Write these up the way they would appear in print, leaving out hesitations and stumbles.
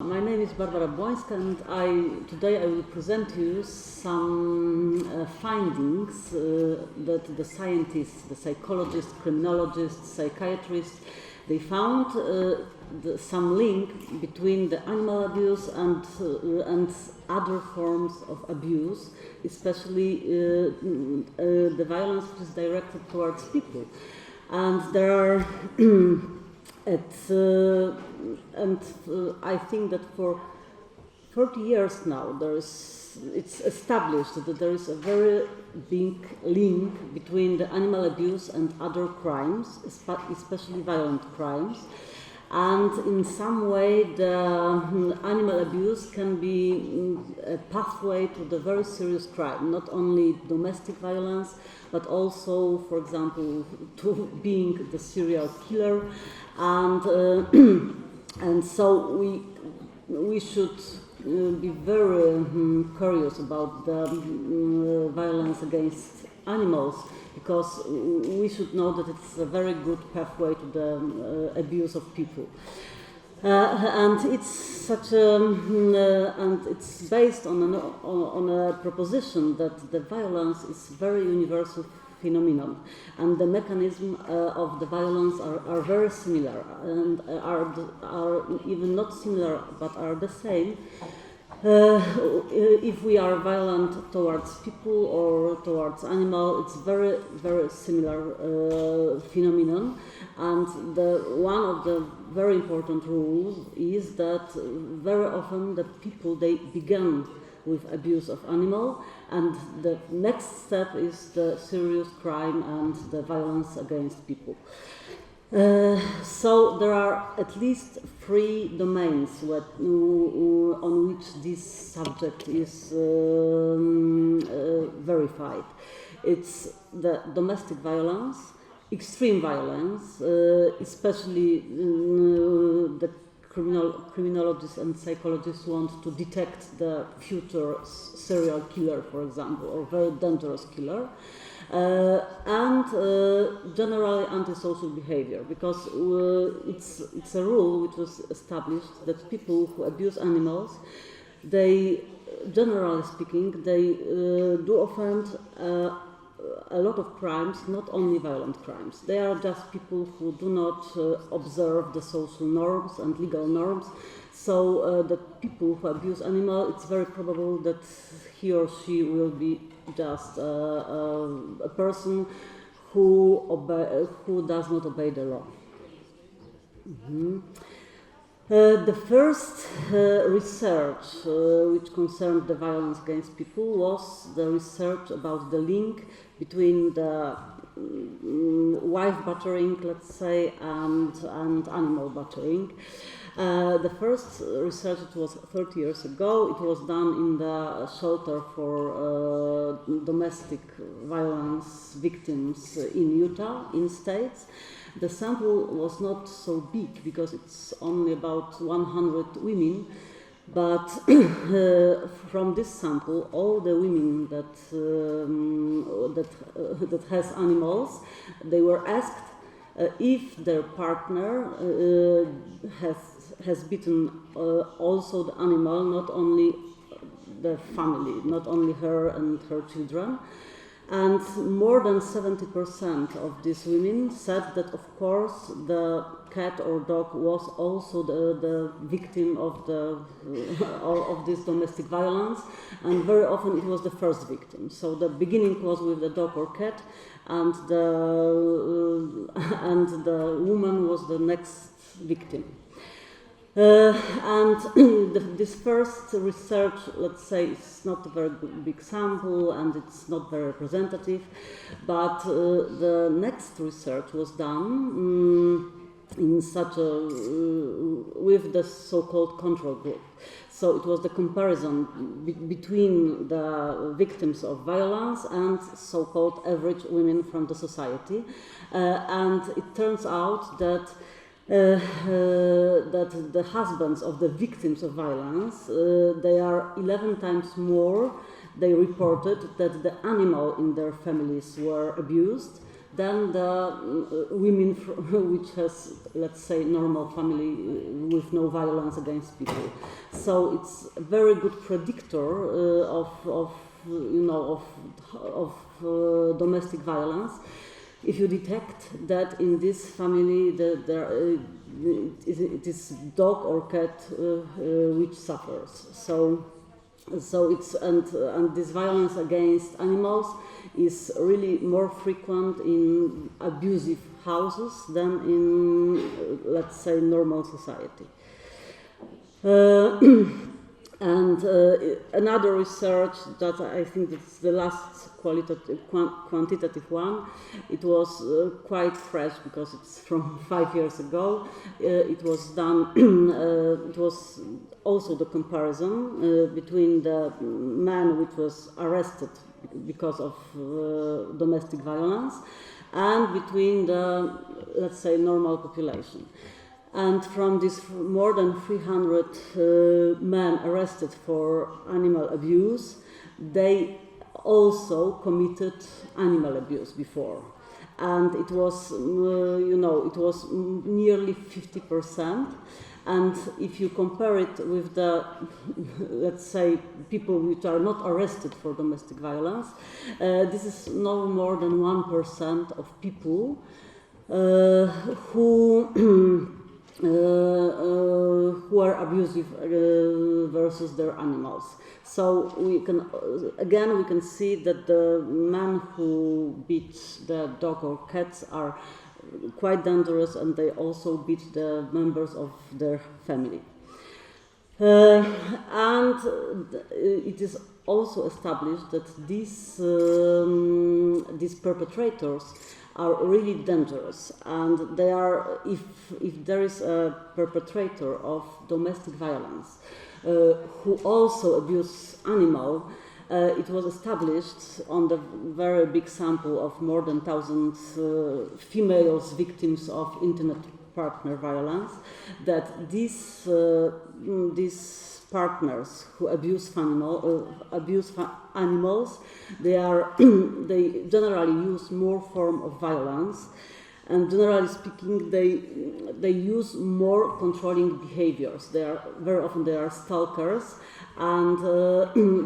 My name is Barbará Blonськa, and today I will present to you some findings that the scientists, the psychologists, criminologists, psychiatrists, they found some link between the animal abuse and other forms of abuse, especially the violence which is directed towards people. And there are I think that for 30 years now it's established that there is a very big link between the animal abuse and other crimes, especially violent crimes. And in some way the animal abuse can be a pathway to the very serious crime, not only domestic violence, but also, for example, to being the serial killer. And so we should be very curious about the violence against animals, because we should know that it's a very good pathway to the abuse of people. And it's such and it's based on a proposition that the violence is very universal phenomenon, and the mechanism of the violence are very similar, and are even not similar but are the same. If we are violent towards people or towards animal, it's very, very similar phenomenon. And one of the very important rules is that very often the people, they begin with abuse of animal, and the next step is the serious crime and the violence against people. So there are at least 3 domains on which this subject is verified. It's the domestic violence, extreme violence, especially the criminologists and psychologists want to detect the future serial killer, for example, or very dangerous killer. And generally antisocial behavior, because it's a rule which was established that people who abuse animals, they, generally speaking, they do offend a lot of crimes, not only violent crimes. They are just people who do not observe the social norms and legal norms. So the people who abuse animals, it's very probable that he or she will be just a person who does not obey the law. Mm-hmm. The first research which concerned the violence against people was the research about the link between the wife battering, let's say, and animal battering. The first research, it was 30 years ago. It was done in the shelter for domestic violence victims in Utah, in States. The sample was not so big because it's only about 100 women, but from this sample, all the women that has animals, they were asked if their partner has beaten also the animal, not only the family, not only her and her children. And more than 70% of these women said that, of course, the cat or dog was also the victim of this domestic violence, and very often it was the first victim. So the beginning was with the dog or cat, and the woman was the next victim. This first research, let's say, is not a very big sample and it's not very representative, but the next research was done in such with the so-called control group. So it was the comparison between the victims of violence and so-called average women from the society, and it turns out that the husbands of the victims of violence, they are 11 times more, they reported that the animal in their families were abused than the women which has, let's say, normal family with no violence against people. So it's a very good predictor of domestic violence. If you detect that in this family it is dog or cat which suffers. So it's and this violence against animals is really more frequent in abusive houses than in, let's say, normal society. And another research that I think that's the last quantitative one, it was quite fresh because it's from 5 years ago. It was done, it was also the comparison between the man which was arrested because of domestic violence and between the, let's say, normal population. And from this more than 300 men arrested for animal abuse, they also committed animal abuse before. And it was, it was nearly 50%. And if you compare it with the, let's say, people which are not arrested for domestic violence, this is no more than 1% of people who are abusive versus their animals. So we can see that the men who beat the dog or cats are quite dangerous, and they also beat the members of their family. And it is also established that these perpetrators are really dangerous, and they are, if there is a perpetrator of domestic violence who also abuse animal, it was established on the very big sample of more than 1,000 females victims of intimate partner violence, that these partners who abuse animals, they generally use more form of violence, and generally speaking, they use more controlling behaviors. Very often they are stalkers, and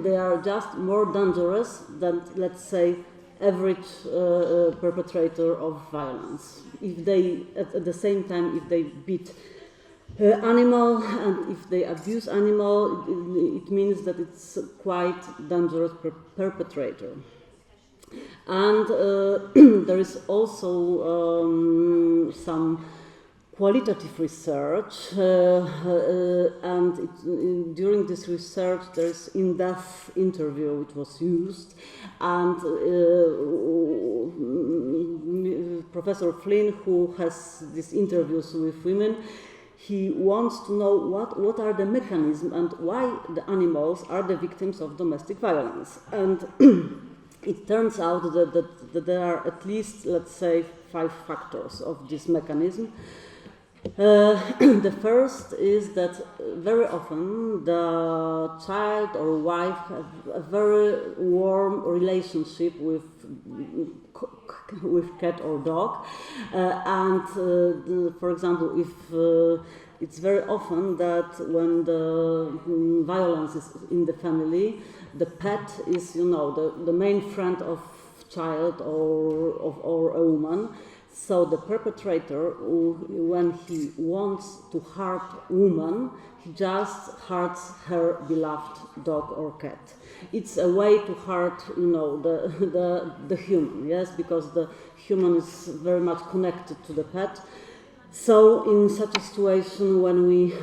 they are just more dangerous than, let's say, average perpetrator of violence. If they, at the same time, if they beat animal and if they abuse animal, it means that it's quite dangerous perpetrator. And there is also some qualitative research, and during this research there is in-depth interview which was used, and Professor Flynn, who has these interviews with women, he wants to know what are the mechanisms and why the animals are the victims of domestic violence. And it turns out that there are at least, let's say, 5 factors of this mechanism. The first is that very often the child or wife have a very warm relationship with cat or dog, and for example, if it's very often that when the violence is in the family, the pet is, the main friend of child or a woman. So the perpetrator, when he wants to hurt woman, he just hurts her beloved dog or cat. It's a way to hurt, the human, yes, because the human is very much connected to the pet. So in such a situation, when we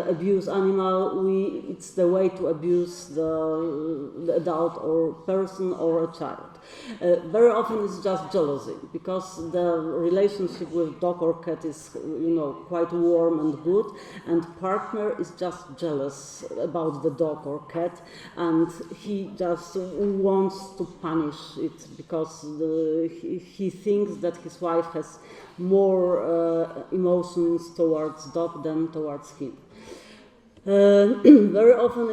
abuse animal, it's the way to abuse the adult or person or a child. Very often it's just jealousy, because the relationship with dog or cat is, quite warm and good, and partner is just jealous about the dog or cat, and he just wants to punish it because he thinks that his wife has more emotions towards dog than towards him. Very often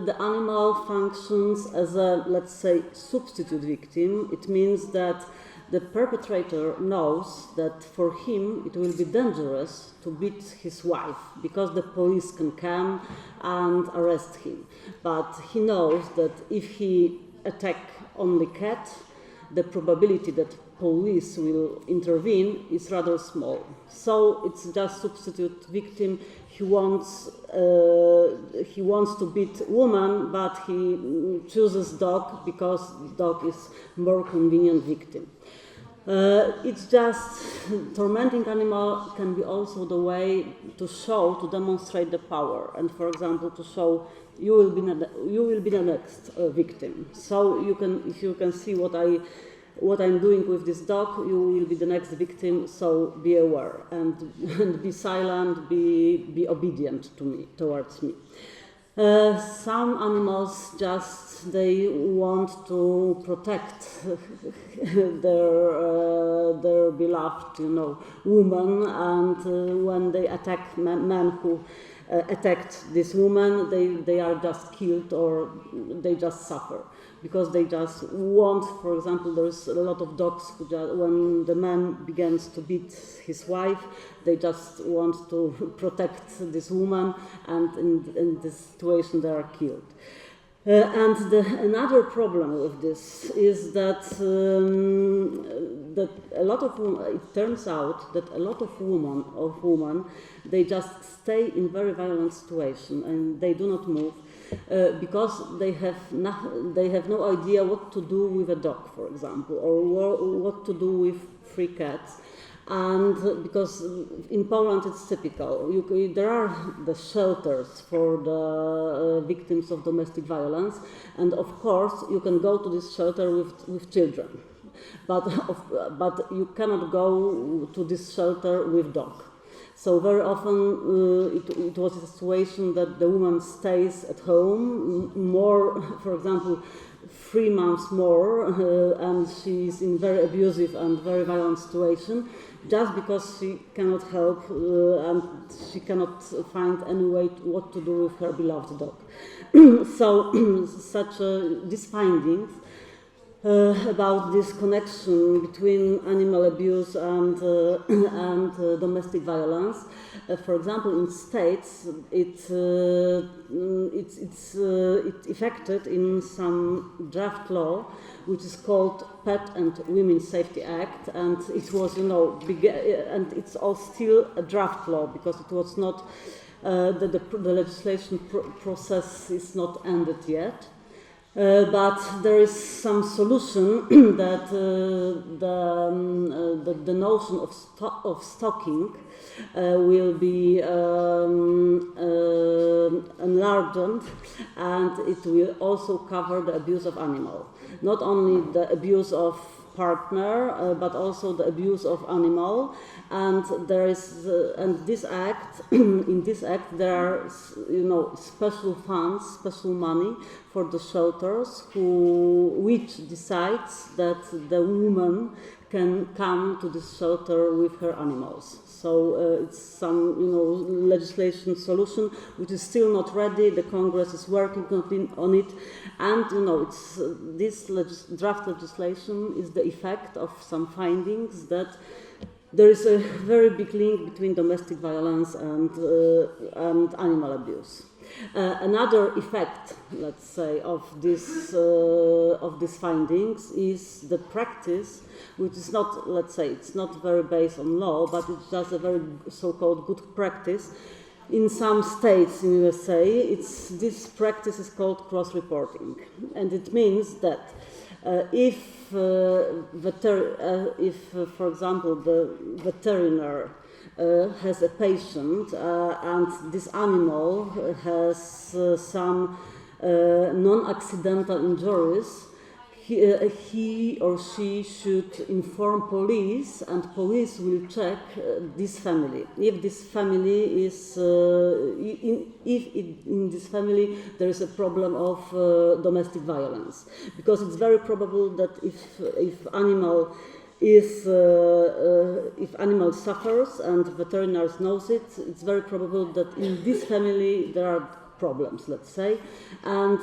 the animal functions as a, let's say, substitute victim. It means that the perpetrator knows that for him it will be dangerous to beat his wife because the police can come and arrest him. But he knows that if he attack only cat, the probability that police will intervene is rather small. So it's just substitute victim. He wants to beat woman, but he chooses dog because dog is more convenient victim. It's just tormenting animal can be also the way to demonstrate the power, and for example to show you will be the next victim. So if you can see what I'm doing with this dog, you will be the next victim, so be aware and be silent, be obedient towards me. Some animals they want to protect their beloved, woman, and when they attack men who attacked this woman, they are just killed or they just suffer. Because they just want, for example, there's a lot of dogs who when the man begins to beat his wife, they just want to protect this woman, and in this situation they are killed. Another problem with this is that it turns out that a lot of women, they just stay in very violent situation and they do not move. Because they have no idea what to do with a dog, for example, or what to do with free cats. And because in Poland it's typical, there are the shelters for the victims of domestic violence, and of course you can go to this shelter with children, but you cannot go to this shelter with dog. So very often it was a situation that the woman stays at home more, for example, 3 months more, and she is in very abusive and very violent situation, just because she cannot help and she cannot find any way what to do with her beloved dog. So these findings about this connection between animal abuse and domestic violence. For example, in states, it's effected in some draft law, which is called Pet and Women's Safety Act, and it was, and it's all still a draft law because it was not the legislation process is not ended yet. But there is some solution that the notion of stalking will be enlarged, and it will also cover the abuse of animal. Not only the abuse of partner, but also the abuse of animal. And there is, and this act, in this act, there are, special funds, special money for the shelters which decides that the woman can come to this shelter with her animals. So it's some, legislation solution which is still not ready. The Congress is working on it, and it's this draft legislation is the effect of some findings that there is a very big link between domestic violence and animal abuse. Another effect, let's say, of these findings is the practice, which is not, let's say, it's not very based on law, but it's just a very so-called good practice. In some states in USA, this practice is called cross-reporting, and it means that if, for example, the veterinarian has a patient and this animal has some non-accidental injuries, he or she should inform police, and police will check this family. If this family is, in this family there is a problem of domestic violence, because it's very probable that if animal suffers and veterinarian knows it, it's very probable that in this family there are problems, let's say, and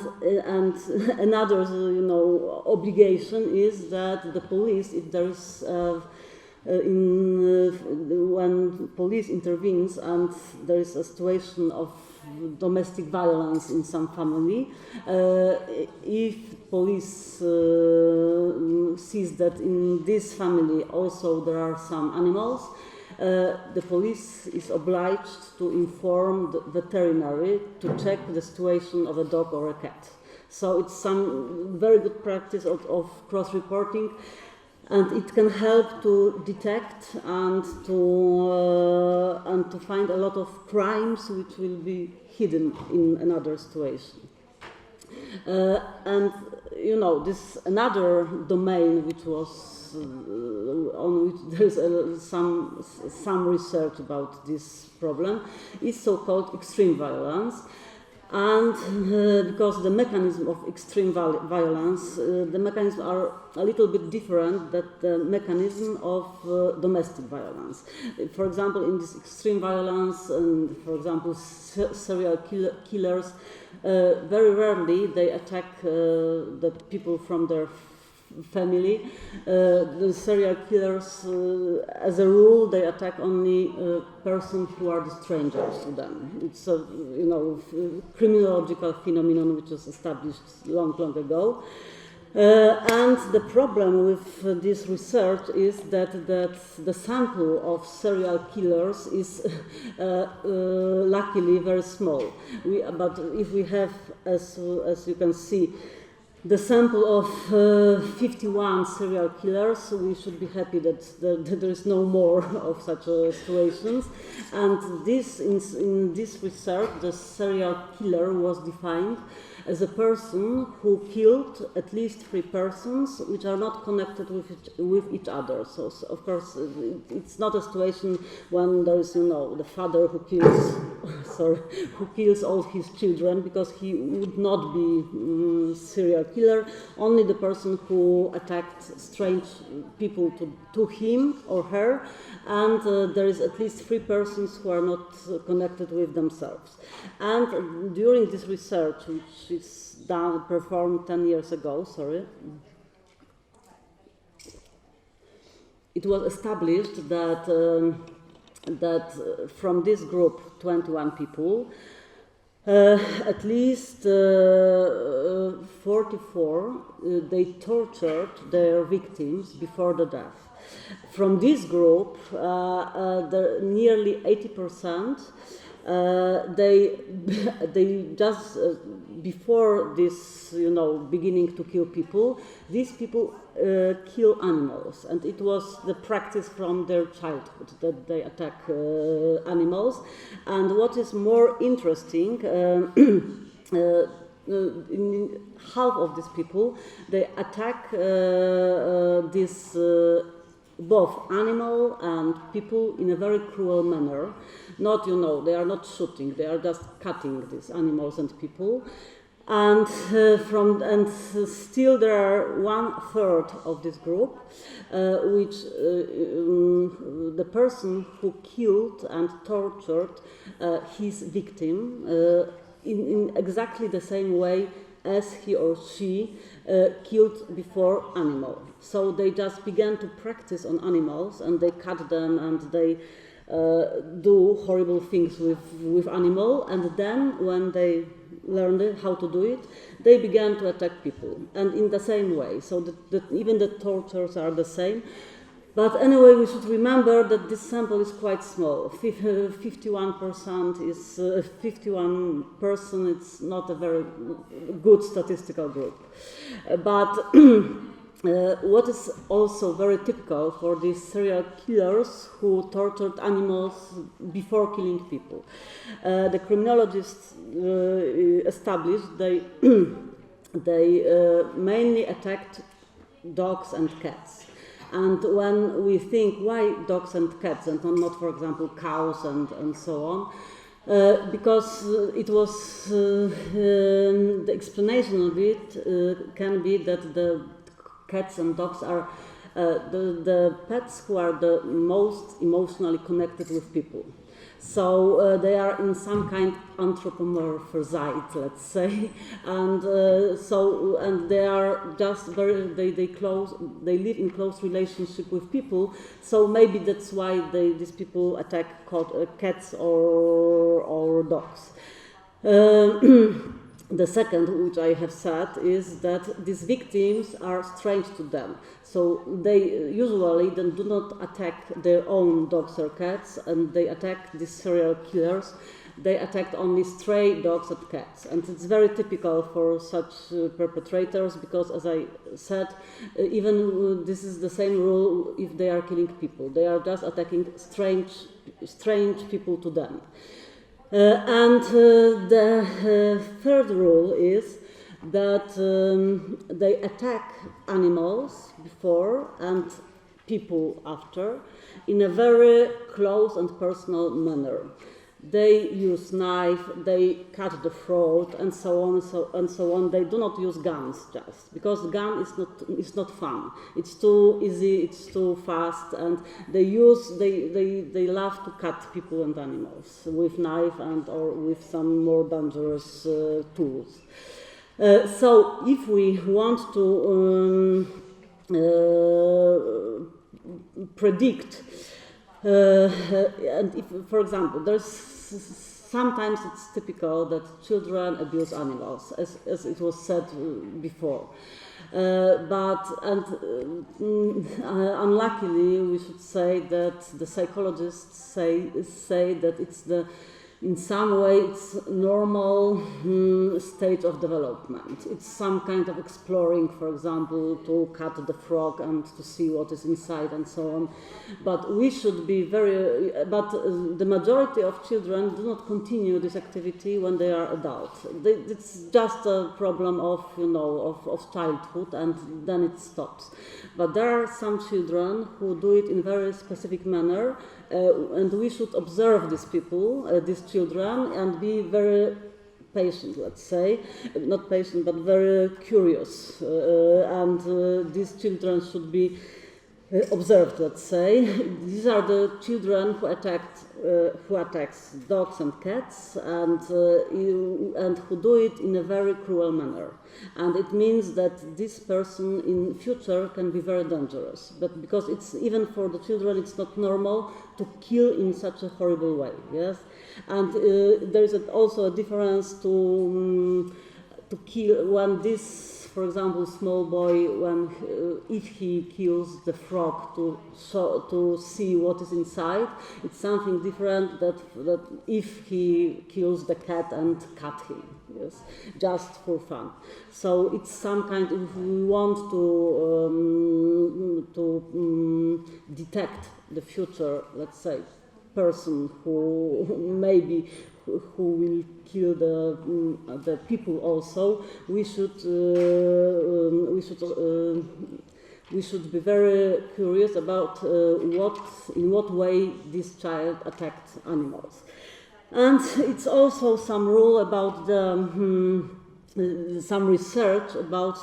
another obligation is that the police, if there is when police intervenes and there is a situation of domestic violence in some family, if police sees that in this family also there are some animals, the police is obliged to inform the veterinary to check the situation of a dog or a cat. So it's some very good practice of cross-reporting, and it can help to detect and to find a lot of crimes which will be hidden in another situation. And this another domain which was on which there's some research about this problem is so-called extreme violence. And because the mechanism of extreme violence, the mechanisms are a little bit different than the mechanism of domestic violence. For example, in this extreme violence, and for example, serial killers, very rarely they attack the people from their family. The serial killers, as a rule, they attack only persons who are the strangers to them. It's a criminological phenomenon which was established long ago. And the problem with this research is that the sample of serial killers is luckily very small. But if we have, as you can see, the sample of 51 serial killers, we should be happy that there is no more of such situations. And in this research, the serial killer was defined as a person who killed at least 3 persons which are not connected with each other. So of course, it's not a situation when there is, the father who kills all his children, because he would not be serial killer. Only the person who attacked strange people to him or her, and there is at least 3 persons who are not connected with themselves. And during this research, which is performed 10 years ago, it was established that from this group, 21 people, at least 44 they tortured their victims before the death. From this group, nearly 80%, they just before this, beginning to kill people, these people kill animals, and it was the practice from their childhood that they attack animals. And what is more interesting, in half of these people, they attack this both animal and people in a very cruel manner. Not, they are not shooting; they are just cutting these animals and people. And still there are 1/3 of this group, which the person who killed and tortured his victim in exactly the same way as he or she killed before animal. So they just began to practice on animals, and they cut them, and they do horrible things with animal. And then when they learned how to do it, they began to attack people, and in the same way. So that even the tortures are the same. But anyway, we should remember that this sample is quite small. 51% is 51%. It's not a very good statistical group. But what is also very typical for these serial killers who tortured animals before killing people, the criminologists established they mainly attacked dogs and cats. And when we think why dogs and cats and not, for example, cows and so on, because it was the explanation of it can be that the cats and dogs are the pets who are the most emotionally connected with people. So they are in some kind anthropomorphized, let's say, and they are just they live in close relationship with people. So maybe that's why these people attack cats or dogs. The second, which I have said, is that these victims are strange to them. So they usually then do not attack their own dogs or cats, and they attack these serial killers. They attack only stray dogs and cats. And it's very typical for such perpetrators because, as I said, even this is the same rule if they are killing people. They are just attacking strange people to them. The third rule is that they attack animals before and people after in a very close and personal manner. They use knife, they cut the throat, and so on and so on. They do not use guns just because the gun is not fun. It's too easy, it's too fast, and they love to cut people and animals with knife or with some more dangerous tools. So if we want to predict, and if, for example, sometimes it's typical that children abuse animals, as it was said before. Unluckily, we should say that the psychologists say that it's in some way it's normal stage of development. It's some kind of exploring, for example, to cut the frog and to see what is inside and so on. But we should be the majority of children do not continue this activity when they are adults. It's just a problem of childhood, and then it stops. But there are some children who do it in very specific manner, and we should observe these people, these children, and be very patient, let's say. Not patient, but very curious. These children should be observed, let's say. These are the children who attacks dogs and cats, and who do it in a very cruel manner. And it means that this person in future can be very dangerous. But because it's even for the children, it's not normal to kill in such a horrible way. Yes, and there is also a difference to kill when this. For example, small boy, if he kills the frog to see what is inside, it's something different that if he kills the cat and cut him, yes, just for fun. So it's some kind. If we want to detect the future, let's say, person who will kill the people also, we should be very curious about in what way this child attacked animals. And it's also some rule about some research about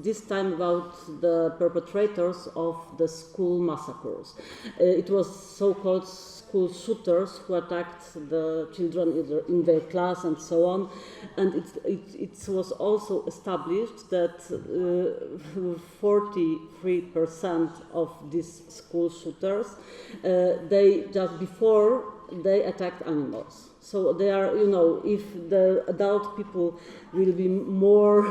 this time about the perpetrators of the school massacres. It was so-called school shooters who attacked the children either in their class and so on. And it was also established that 43% of these school shooters, they just before they attacked animals. So they are, if the adult people will be more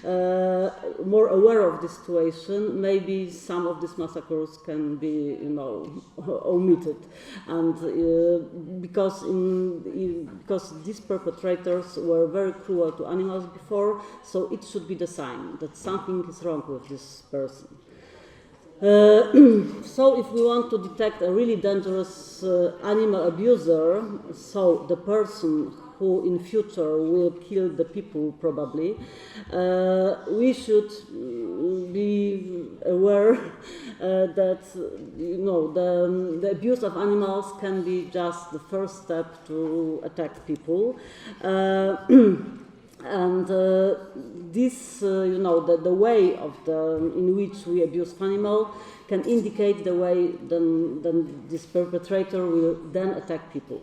aware of the situation, maybe some of these massacres can be, omitted, and because these perpetrators were very cruel to animals before, so it should be the sign that something is wrong with this person. So if we want to detect a really dangerous animal abuser, so the person who in future will kill the people probably, we should be aware that the abuse of animals can be just the first step to attack people. And this, the way of in which we abuse animal can indicate the way then this perpetrator will then attack people.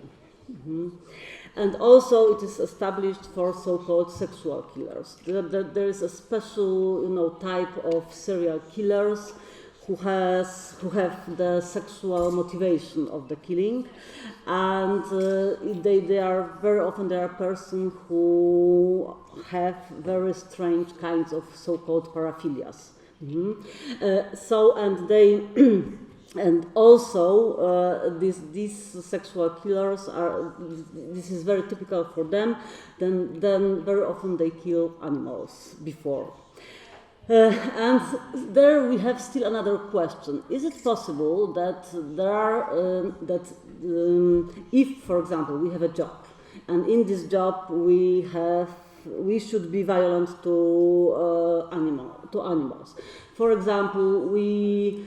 Mm-hmm. And also it is established for so-called sexual killers. There is a special, type of serial killers who have the sexual motivation of the killing, and they are very often persons who have very strange kinds of so-called paraphilias. Mm-hmm. And also, these sexual killers this is very typical for them, then very often they kill animals before. And there we have still another question. Is it possible that there are, if, for example, we have a job, and in this job we should be violent to animals. For example, we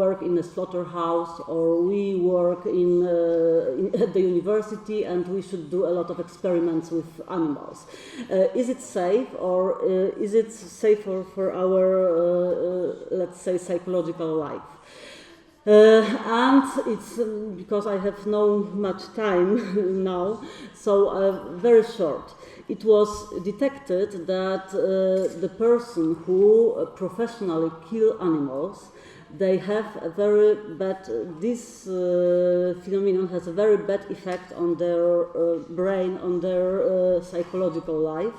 work in a slaughterhouse, or we work at the university, and we should do a lot of experiments with animals. Is it safe, or is it safer for our, let's say, psychological life? And it's because I have no much time now, so very short. It was detected that the person who professionally kill animals, they have a very bad, this phenomenon has a very bad effect on their brain, on their psychological life.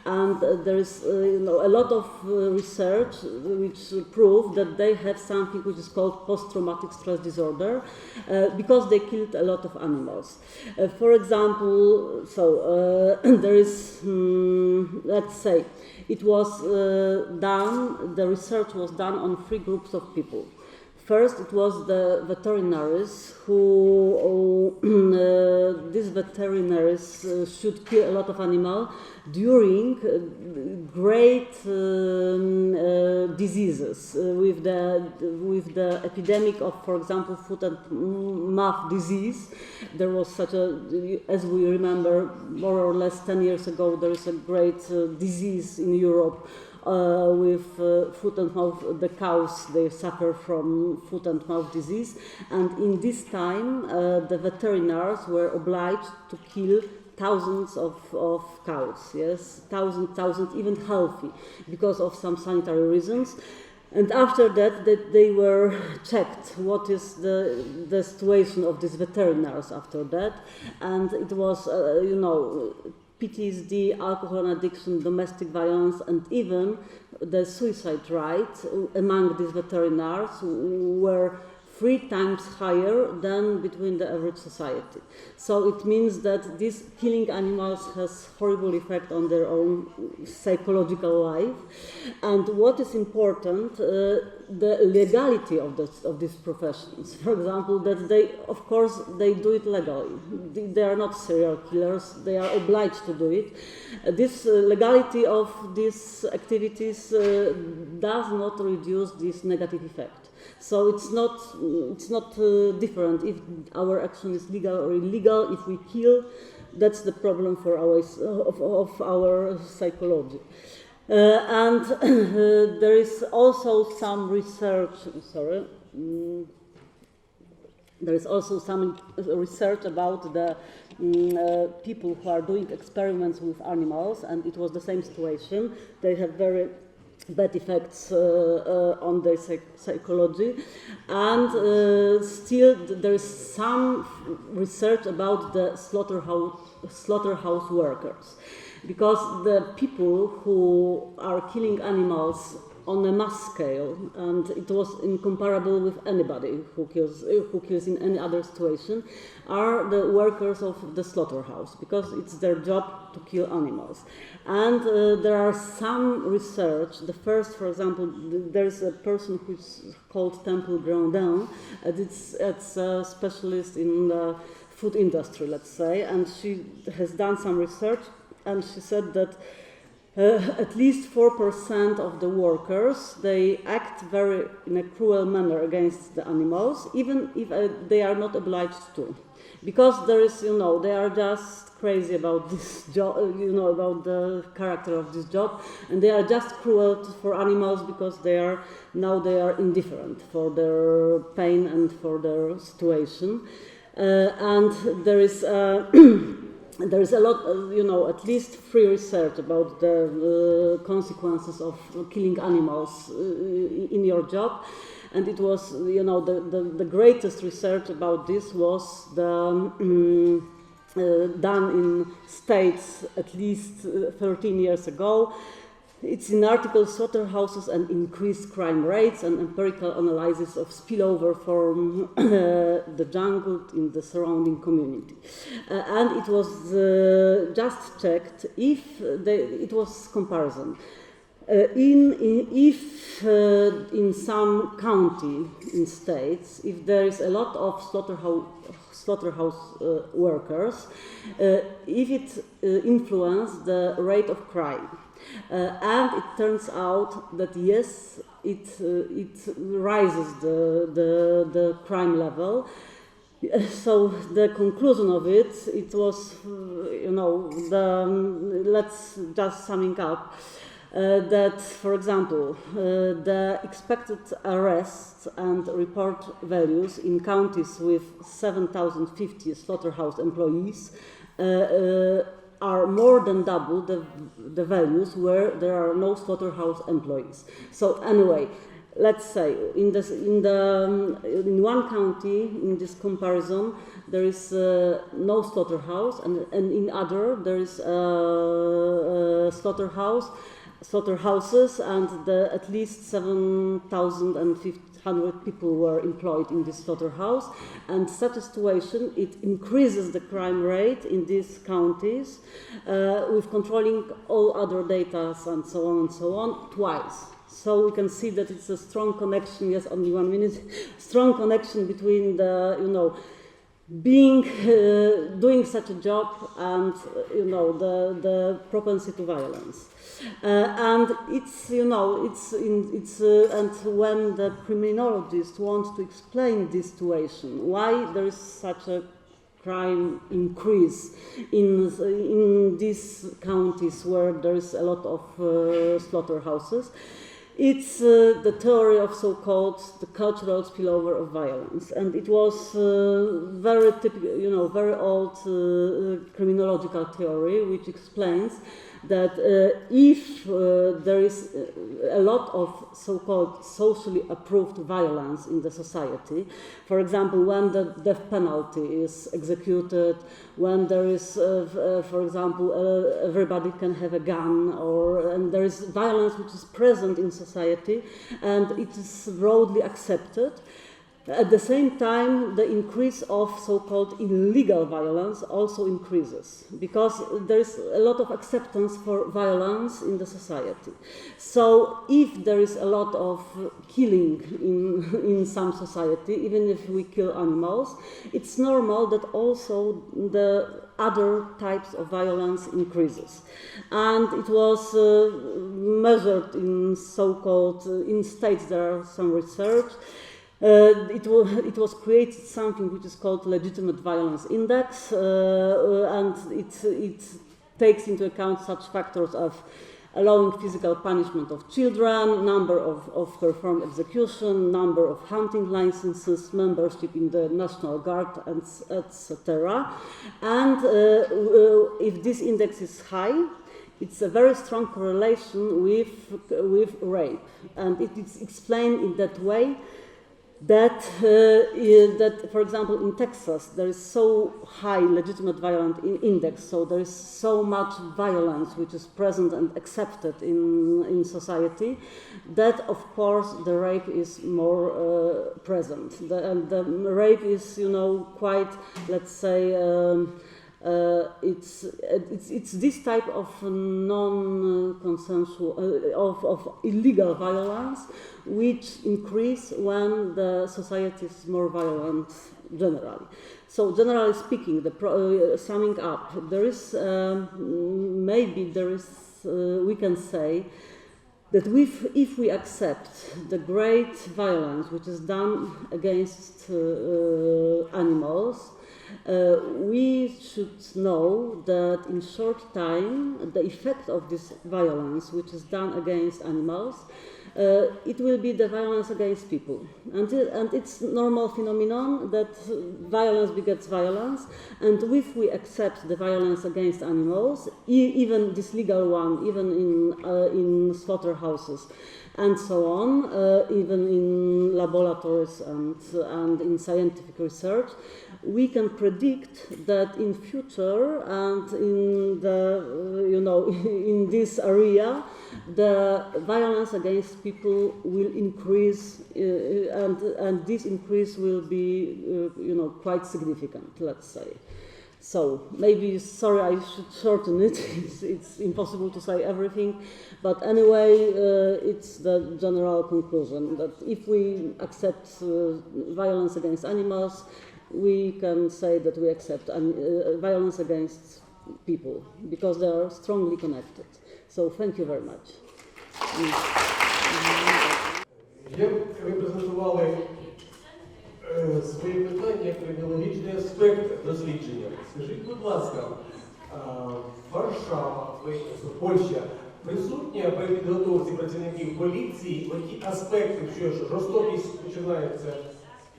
And there is a lot of research which prove that they have something which is called post-traumatic stress disorder because they killed a lot of animals. For example, there is, let's say, it was the research was done on 3 groups of people. First, it was the veterinaries who, these veterinaries should kill a lot of animals during great diseases with the epidemic of, for example, foot and mouth disease. There was such a, as we remember, more or less 10 years ago, there is a great disease in Europe with foot and mouth. The cows, they suffer from foot and mouth disease, and in this time the veterinarians were obliged to kill thousands of cows, yes, thousands, even healthy, because of some sanitary reasons. And after that, they were checked what is the situation of these veterinarians after that, and it was, PTSD, alcohol and addiction, domestic violence, and even the suicide rate among these veterinarians were 3 times higher than between the average society. So it means that this killing animals has horrible effect on their own psychological life. And what is important, the legality of these professions. For example, that they do it legally. They are not serial killers. They are obliged to do it. This legality of these activities does not reduce this negative effect. So it's not different if our action is legal or illegal. If we kill, that's the problem for our psychology. And there is also some research. There is also some research about the people who are doing experiments with animals, and it was the same situation. They have very bad effects on their psychology, and still there is some research about the slaughterhouse workers, because the people who are killing animals on a mass scale, and it was incomparable with anybody who kills in any other situation, are the workers of the slaughterhouse, because it's their job to kill animals. And there are some research. The first, for example, there's a person who's called Temple Grandin, and it's a specialist in the food industry, let's say, and she has done some research, and she said that at least 4% of the workers, they act in a cruel manner against the animals, even if they are not obliged to. because there is, they are just crazy about this job, about the character of this job, and they are just cruel for animals because they are indifferent for their pain and for their situation, and there is there is a lot, at least free research about the consequences of killing animals in your job. And it was, the greatest research about this was done in States at least 13 years ago. It's in article Slaughterhouses and Increased Crime Rates, and empirical analysis of spillover from the jungle in the surrounding community. And it was just checked if it was comparison. If in some county in states, if there is a lot of slaughterhouse workers, if it influences the rate of crime. And it turns out that yes, it rises the crime level. So the conclusion of it was, let's just summing up. That, for example, the expected arrests and report values in counties with 7,050 slaughterhouse employees are more than double the values where there are no slaughterhouse employees. So anyway, let's say in one county in this comparison there is no slaughterhouse, and in other there is slaughterhouses, and at least 7,500 people were employed in this slaughterhouse. And such a situation, it increases the crime rate in these counties with controlling all other data and so on twice. So we can see that it's a strong connection. Yes, only 1 minute. Strong connection between the doing such a job and the propensity to violence. And and when the criminologists want to explain this situation, why there is such a crime increase in these counties where there is a lot of slaughterhouses, it's the theory of so-called the cultural spillover of violence, and it was very typical, very old criminological theory which explains that if there is a lot of so-called socially approved violence in the society, for example, when the death penalty is executed, when there is, for example, everybody can have a gun, and there is violence which is present in society and it is broadly accepted. At the same time, the increase of so-called illegal violence also increases because there is a lot of acceptance for violence in the society. So if there is a lot of killing in some society, even if we kill animals, it's normal that also the other types of violence increases. And it was measured in so-called, in states there are some research. It was created something which is called legitimate violence index, and it takes into account such factors of allowing physical punishment of children, number of performed execution, number of hunting licenses, membership in the National Guard, and etc. And if this index is high, it's a very strong correlation with rape, and it is explained in that way that, for example, in Texas, there is so high legitimate violence index, so there is so much violence which is present and accepted in society, that, of course, the rape is more present. The rape is, quite, let's say, it's this type of non-consensual, of illegal violence, which increase when the society is more violent generally. So generally speaking, summing up, there is we can say that if we accept the great violence which is done against animals, we should know that in short time the effect of this violence, which is done against animals, it will be the violence against people. And it's normal phenomenon that violence begets violence, and if we accept the violence against animals, even this legal one, even in slaughterhouses, and so on, even in laboratories and in scientific research, we can predict that in future and in the in this area, the violence against people will increase, and this increase will be quite significant. Let's say. So maybe, sorry, I should shorten it. It's impossible to say everything, but anyway, it's the general conclusion that if we accept violence against animals, we can say that we accept violence against people because they are strongly connected. So thank you very much. Ви презентували свої питання як кримінологічний аспект дослідження. Скажіть, будь ласка, Варшава, Польща присутня при підготовці працівників поліції оті аспекти, що ж жорстокість починається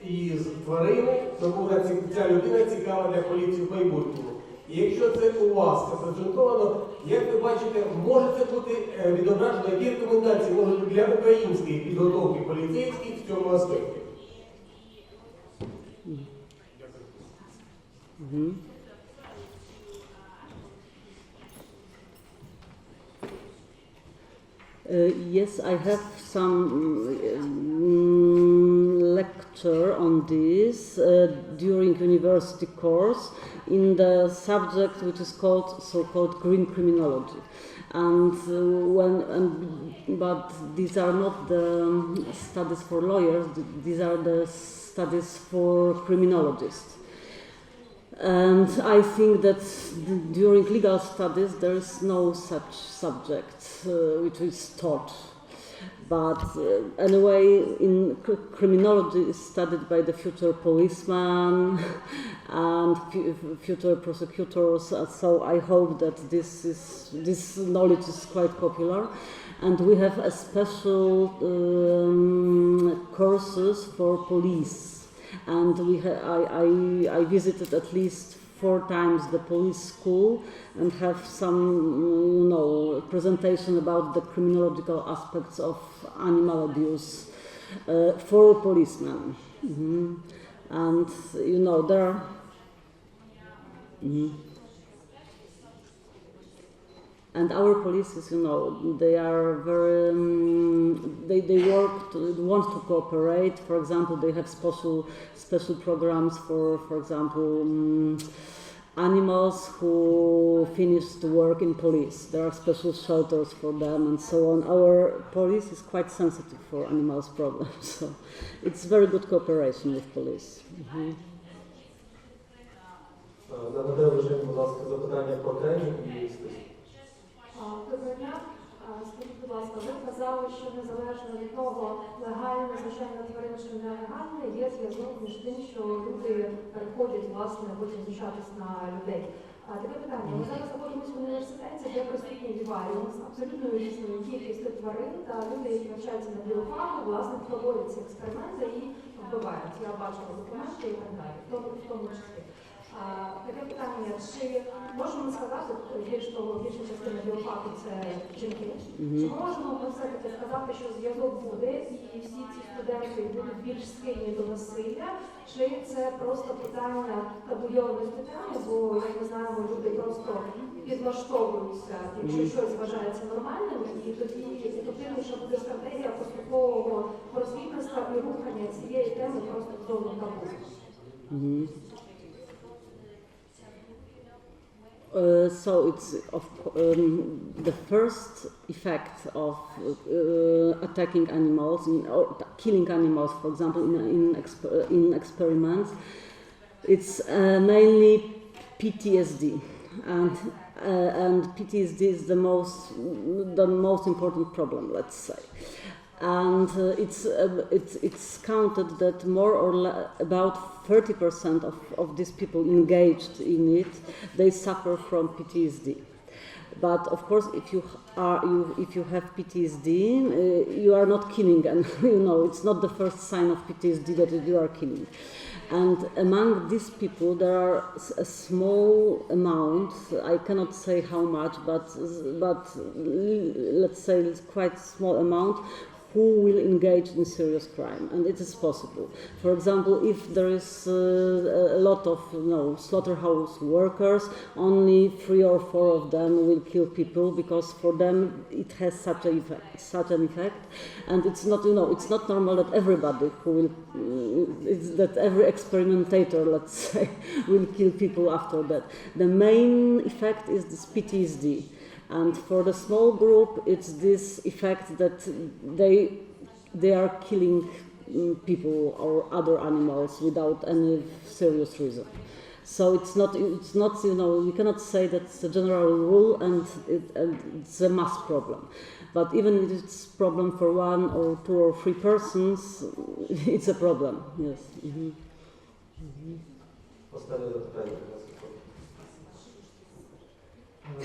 із тварини, тому ця людина цікава для поліції в майбутньому. І якщо це у вас це презентовано, як ви бачите, може це бути відображено, які рекомендації можуть бути для української підготовки поліцейських в цьому аспекті? Mm-hmm. Yes, I have some lecture on this during university course in the subject which is called so-called green criminology, but these are not the studies for lawyers. These are the studies for criminologists. And I think that during legal studies there is no such subject which is taught. But anyway, in criminology is studied by the future policeman and future prosecutors. So I hope that this knowledge is quite popular. And we have a special courses for police. And I visited at least 4 times the police school and have some, presentation about the criminological aspects of animal abuse for policemen. Mm-hmm. And, there are... Mm-hmm. And our policies, they are very, they want to cooperate. For example, they have special programs for example, animals who finished work in police. There are special shelters for them and so on. Our police is quite sensitive for animals' problems, so it's very good cooperation with police. Mm-hmm. Нагадаю лише, будь ласка, запитання про тренінг і список. Доброго дня. Скажіть, будь ласка, ви казали, що незалежно від того, легальне знущання над тварин чи нелегальне, є зв'язок між тим, що люди переходять, власне, потім знущатись на людей. Таке питання. Ми зараз знаходимося в університеті, де присутній варіант з абсолютно різною кількістю тварин, та люди, які навчаються на біофаху, власне, проводять ці експерименти і вбивають. Я бачила документи і так далі, в тому числі. Таке питання, чи можемо сказати, більша частина біофаку це жінки, чи можемо все-таки сказати, що зв'язок буде і всі ці студенти будуть більш схильні до насилля, чи це просто питання табуйовної питання, бо, як ми знаємо, люди просто підлаштовуються, якщо щось вважається нормальним, і тоді ефективніша буде стратегія поступового просвітництва і рухання цієї теми просто в зону табу. So it's the first effect of attacking animals or killing animals, for example, in experiments. It's mainly PTSD, and PTSD is the most important problem, let's say. And it's counted that more or less about 30% of these people engaged in it, they suffer from PTSD. But of course, if you have PTSD, you are not killing, and it's not the first sign of PTSD that you are killing. And among these people, there are a small amount. I cannot say how much, but let's say it's quite small amount who will engage in serious crime, and it is possible. For example, if there is a lot of slaughterhouse workers, only 3 or 4 of them will kill people because for them it has such an effect, and it's not it's not normal that everybody who will that every experimentator, let's say, will kill people after that. The main effect is this PTSD. And for the small group, it's this effect that they are killing people or other animals without any serious reason. So it's not we cannot say that's a general rule and it's a mass problem. But even if it's a problem for 1 or 2 or 3 persons, it's a problem. Yes. Mm-hmm. Mm-hmm. Останнє запитання.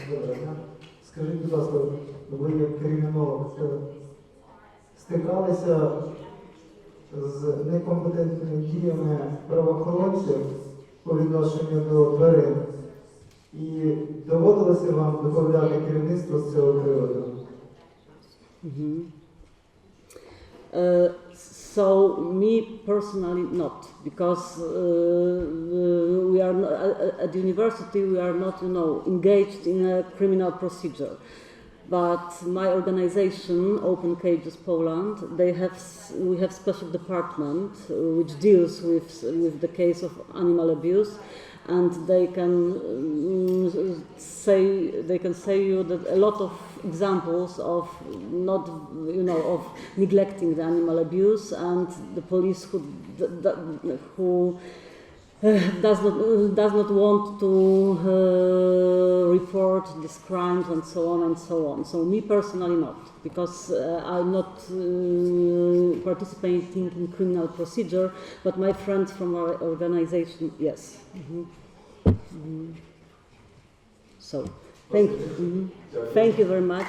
Добре. Скажіть, будь ласка, ви як кримінолог стикалися з некомпетентними діями правоохоронців по відношенню до тварин? І доводилося вам доповідати керівництво з цього приводу? So me personally not, because we are at the university we are not engaged in a criminal procedure. But my organization, Open Cages Poland, we have special department which deals with the case of animal abuse, and they can say you that a lot of examples of of neglecting the animal abuse, and the police who does not want to report these crimes and so on and so on. So me personally not, because I'm not participating in criminal procedure, but my friends from our organization, yes. Mm-hmm. Mm-hmm. So, thank you very much.